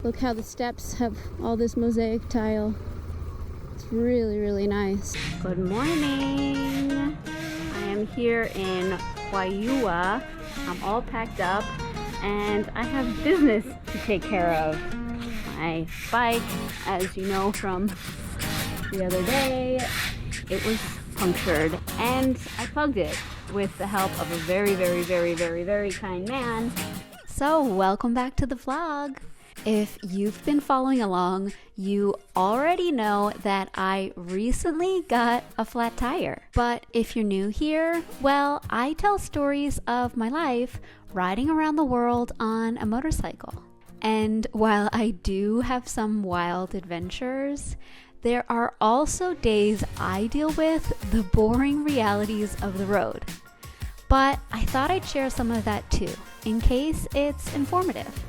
Look how the steps have all this mosaic tile. It's really, really nice. Good morning. I am here in Waiua. I'm all packed up and I have business to take care of. My bike, as you know from the other day, it was punctured and I plugged it with the help of a very kind man. So welcome back to the vlog. If you've been following along, you already know that I recently got a flat tire. But if you're new here, well, I tell stories of my life riding around the world on a motorcycle. And while I do have some wild adventures, there are also days I deal with the boring realities of the road. But I thought I'd share some of that too, in case it's informative.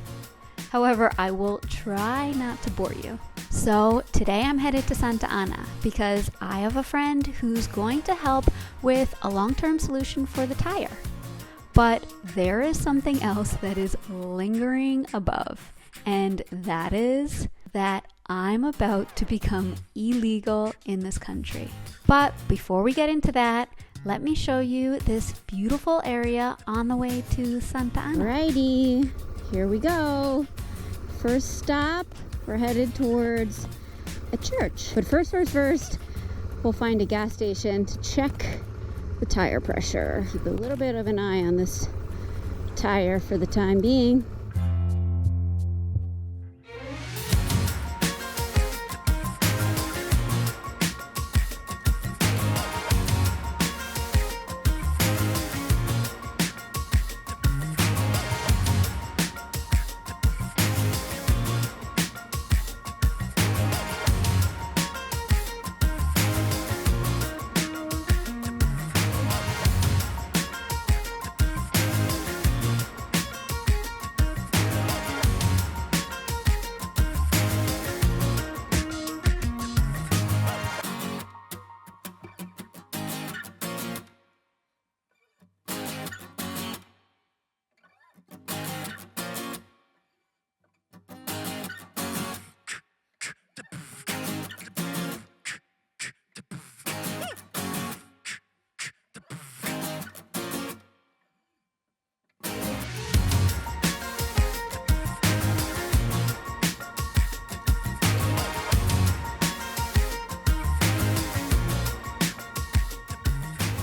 However, I will try not to bore you. So today I'm headed to Santa Ana because I have a friend who's going to help with a long-term solution for the tire. But there is something else that is lingering above, and that is that I'm about to become illegal in this country. But before we get into that, let me show you this beautiful area on the way to Santa Ana. Alrighty, here we go. First stop, we're headed towards a church. But first, we'll find a gas station to check the tire pressure. Keep a little bit of an eye on this tire for the time being.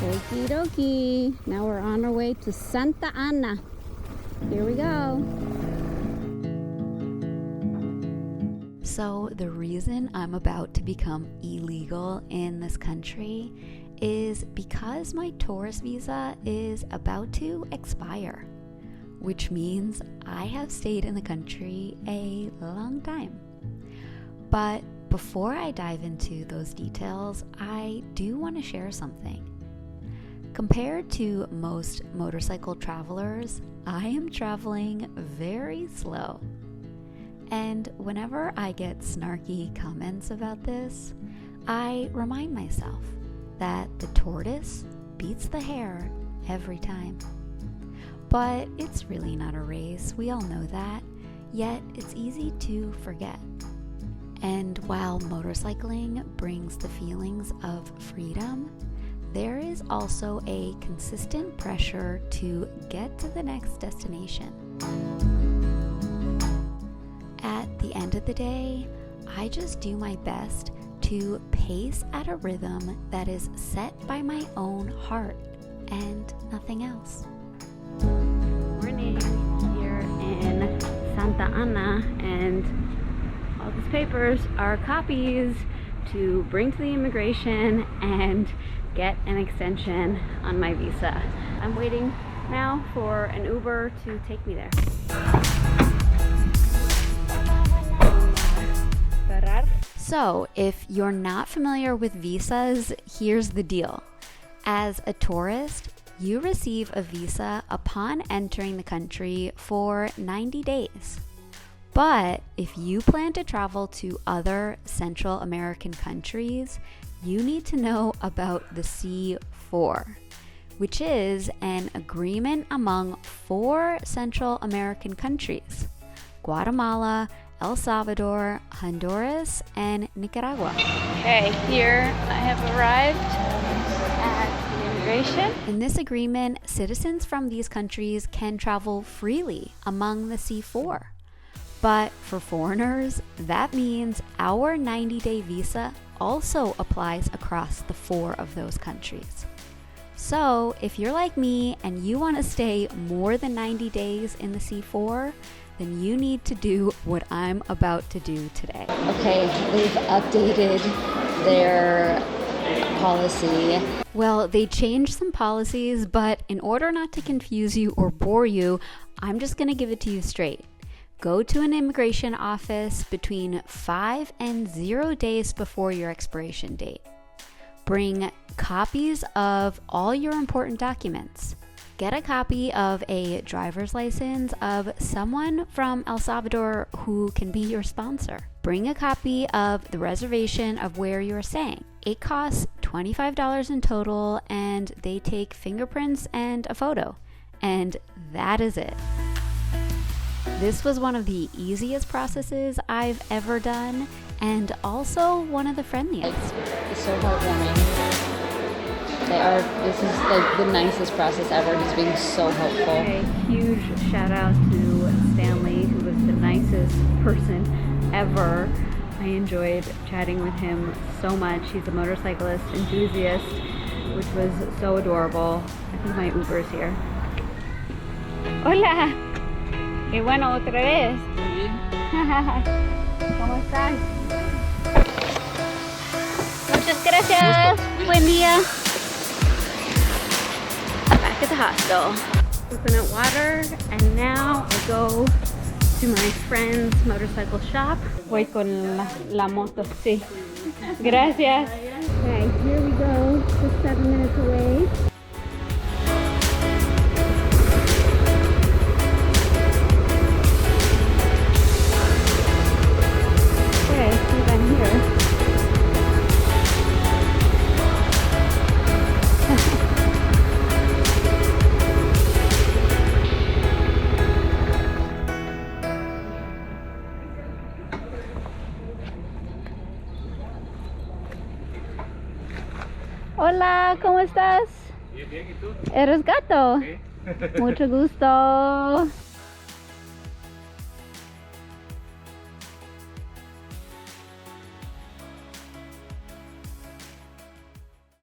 Okie dokie, now we're on our way to Santa Ana. Here we go. So the reason I'm about to become illegal in this country is because my tourist visa is about to expire, which means I have stayed in the country a long time. But before I dive into those details, I do want to share something. Compared to most motorcycle travelers, I am traveling very slow. And whenever I get snarky comments about this, I remind myself that the tortoise beats the hare every time. But it's really not a race, we all know that, yet it's easy to forget. And while motorcycling brings the feelings of freedom, there is also a consistent pressure to get to the next destination. At the end of the day, I just do my best to pace at a rhythm that is set by my own heart and nothing else. Morning here in Santa Ana, and all these papers are copies to bring to the immigration and get an extension on my visa. I'm waiting now for an Uber to take me there. So, if you're not familiar with visas, here's the deal. As a tourist, you receive a visa upon entering the country for 90 days. But if you plan to travel to other Central American countries, you need to know about the C4, which is an agreement among 4 Central American countries: Guatemala, El Salvador, Honduras, and Nicaragua. Okay, here I have arrived at the immigration. In this agreement, citizens from these countries can travel freely among the C4. But for foreigners, that means our 90-day visa also applies across the 4 of those countries. So if you're like me and you want to stay more than 90 days in the C4, then you need to do what I'm about to do today. Okay, they've updated their policy. Well, they changed some policies, but in order not to confuse you or bore you, I'm just going to give it to you straight. Go to an immigration office between 5 and 0 days before your expiration date. Bring copies of all your important documents. Get a copy of a driver's license of someone from El Salvador who can be your sponsor. Bring a copy of the reservation of where you're staying. It costs $25 in total, and they take fingerprints and a photo. And that is it. This was one of the easiest processes I've ever done, and also one of the friendliest. It's so heartwarming. This is like the nicest process ever. He's being so helpful. Okay, huge shout out to Stanley, who was the nicest person ever. I enjoyed chatting with him so much. He's a motorcyclist enthusiast, which was so adorable. I think my Uber is here. Hola. Qué bueno, otra vez. ¿Cómo estás? Muchas gracias. Buen día. Back at the hostel. Coconut water, and now I go to my friend's motorcycle shop. Voy con la moto, sí. Gracias. Okay, here we go. Just 7 minutes away. Hola, ¿cómo estás? Bien, bien, ¿y tú? ¿Eres gato? Sí. Mucho gusto.